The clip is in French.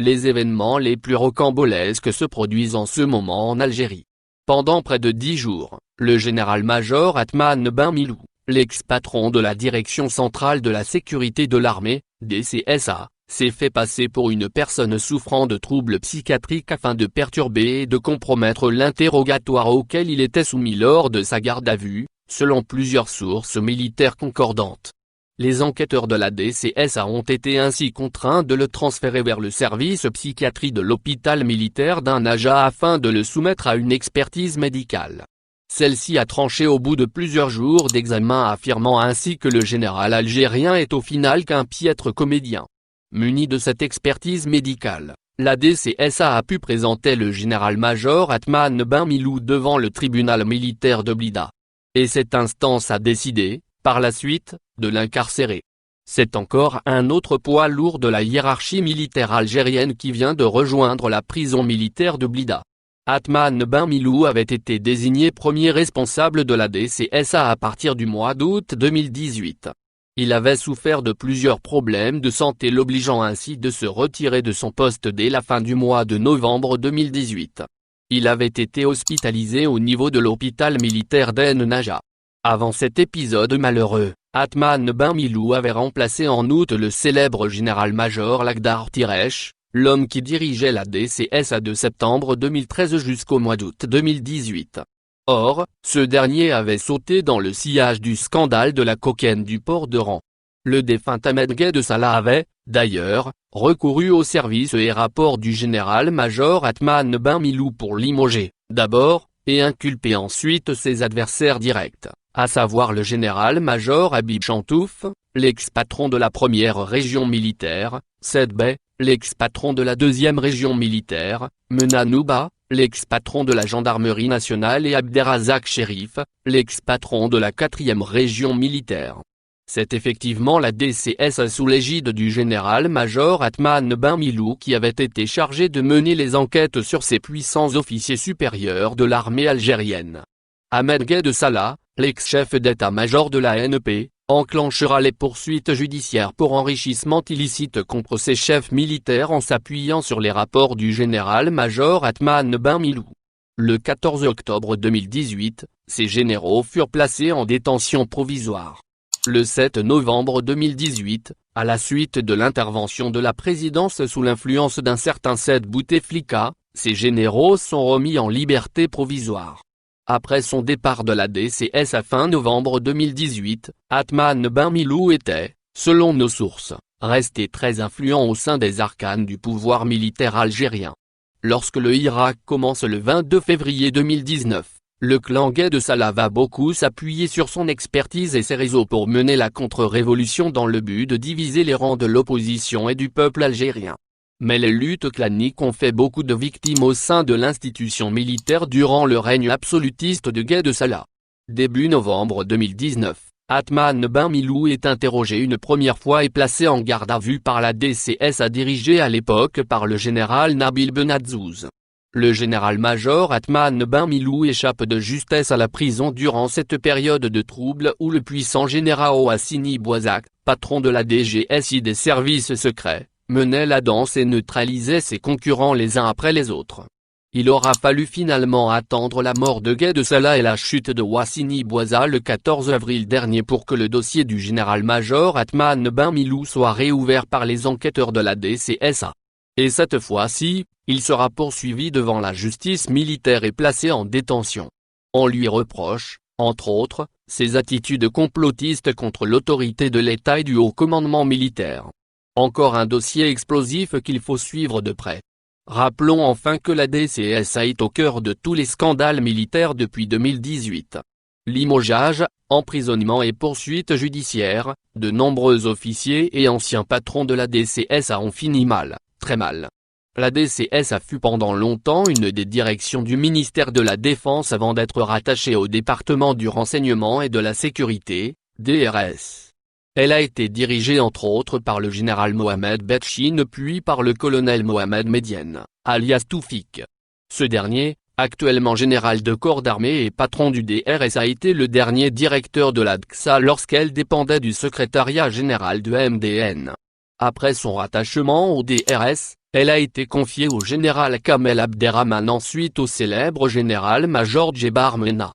les événements les plus rocambolesques se produisent en ce moment en Algérie. Pendant près de 10 jours, le général-major Atman Ben Milou, l'ex-patron de la Direction centrale de la sécurité de l'armée, DCSA, s'est fait passer pour une personne souffrant de troubles psychiatriques afin de perturber et de compromettre l'interrogatoire auquel il était soumis lors de sa garde à vue, selon plusieurs sources militaires concordantes. Les enquêteurs de la DCSA ont été ainsi contraints de le transférer vers le service psychiatrie de l'hôpital militaire d'An-Naja afin de le soumettre à une expertise médicale. Celle-ci a tranché au bout de plusieurs jours d'examen, affirmant ainsi que le général algérien est au final qu'un piètre comédien. Muni de cette expertise médicale, la DCSA a pu présenter le général-major Atman Ben Milou devant le tribunal militaire de Blida. Et cette instance a décidé, par la suite, de l'incarcérer. C'est encore un autre poids lourd de la hiérarchie militaire algérienne qui vient de rejoindre la prison militaire de Blida. Atman Ben Milou avait été désigné premier responsable de la DCSA à partir du mois d'août 2018. Il avait souffert de plusieurs problèmes de santé l'obligeant ainsi de se retirer de son poste dès la fin du mois de novembre 2018. Il avait été hospitalisé au niveau de l'hôpital militaire d'An-Naja. Avant cet épisode malheureux, Atman Ben Milou avait remplacé en août le célèbre général-major Lakhdar Tiresh, l'homme qui dirigeait la DCSA de septembre 2013 jusqu'au mois d'août 2018. Or, ce dernier avait sauté dans le sillage du scandale de la cocaïne du port d'Oran. Le défunt Ahmed Gued Salah avait, d'ailleurs, recouru au service et rapport du général-major Atman Ben Milou pour limoger, d'abord, et inculper ensuite ses adversaires directs, à savoir le général-major Habib Chantouf, l'ex-patron de la première région militaire, Said Bey, l'ex-patron de la deuxième région militaire, Mena Nouba, l'ex-patron de la gendarmerie nationale et Abderrazak Chérif, l'ex-patron de la 4e région militaire. C'est effectivement la DCSA sous l'égide du général-major Atman Ben Milou qui avait été chargé de mener les enquêtes sur ces puissants officiers supérieurs de l'armée algérienne. Ahmed Gued Salah, l'ex-chef d'état-major de la NP, enclenchera les poursuites judiciaires pour enrichissement illicite contre ces chefs militaires en s'appuyant sur les rapports du général-major Atman Ben Milou. Le 14 octobre 2018, ces généraux furent placés en détention provisoire. Le 7 novembre 2018, à la suite de l'intervention de la présidence sous l'influence d'un certain Said Bouteflika, ces généraux sont remis en liberté provisoire. Après son départ de la DCSA fin novembre 2018, Atman Ben Milou était, selon nos sources, resté très influent au sein des arcanes du pouvoir militaire algérien. Lorsque le Irak commence le 22 février 2019, le clan Gued Salah va beaucoup s'appuyer sur son expertise et ses réseaux pour mener la contre-révolution dans le but de diviser les rangs de l'opposition et du peuple algérien. Mais les luttes claniques ont fait beaucoup de victimes au sein de l'institution militaire durant le règne absolutiste de Gued Salah. Début novembre 2019, Atman Ben Milou est interrogé une première fois et placé en garde à vue par la DCSA dirigée à l'époque par le général Nabil Benadzouz. Le général-major Atman Ben Milou échappe de justesse à la prison durant cette période de trouble où le puissant général Houssini Bouazak, patron de la DGSI des services secrets, menait la danse et neutralisait ses concurrents les uns après les autres. Il aura fallu finalement attendre la mort de Gued Salah et la chute de Houssini Bouazak le 14 avril dernier pour que le dossier du général-major Atman Ben Milou soit réouvert par les enquêteurs de la DCSA. Et cette fois-ci, il sera poursuivi devant la justice militaire et placé en détention. On lui reproche, entre autres, ses attitudes complotistes contre l'autorité de l'État et du haut commandement militaire. Encore un dossier explosif qu'il faut suivre de près. Rappelons enfin que la DCSA est au cœur de tous les scandales militaires depuis 2018. Limogeage, emprisonnement et poursuites judiciaires, de nombreux officiers et anciens patrons de la DCSA ont fini mal, très mal. La DCSA fut pendant longtemps une des directions du ministère de la Défense avant d'être rattachée au département du renseignement et de la sécurité, DRS. Elle a été dirigée entre autres par le général Mohamed Betchine puis par le colonel Mohamed Medienne, alias Toufik. Ce dernier, actuellement général de corps d'armée et patron du DRS a été le dernier directeur de la DCSA lorsqu'elle dépendait du secrétariat général de MDN. Après son rattachement au DRS, Elle a été confiée au général Kamel Abderrahmane ensuite au célèbre général-major Djebar Mena.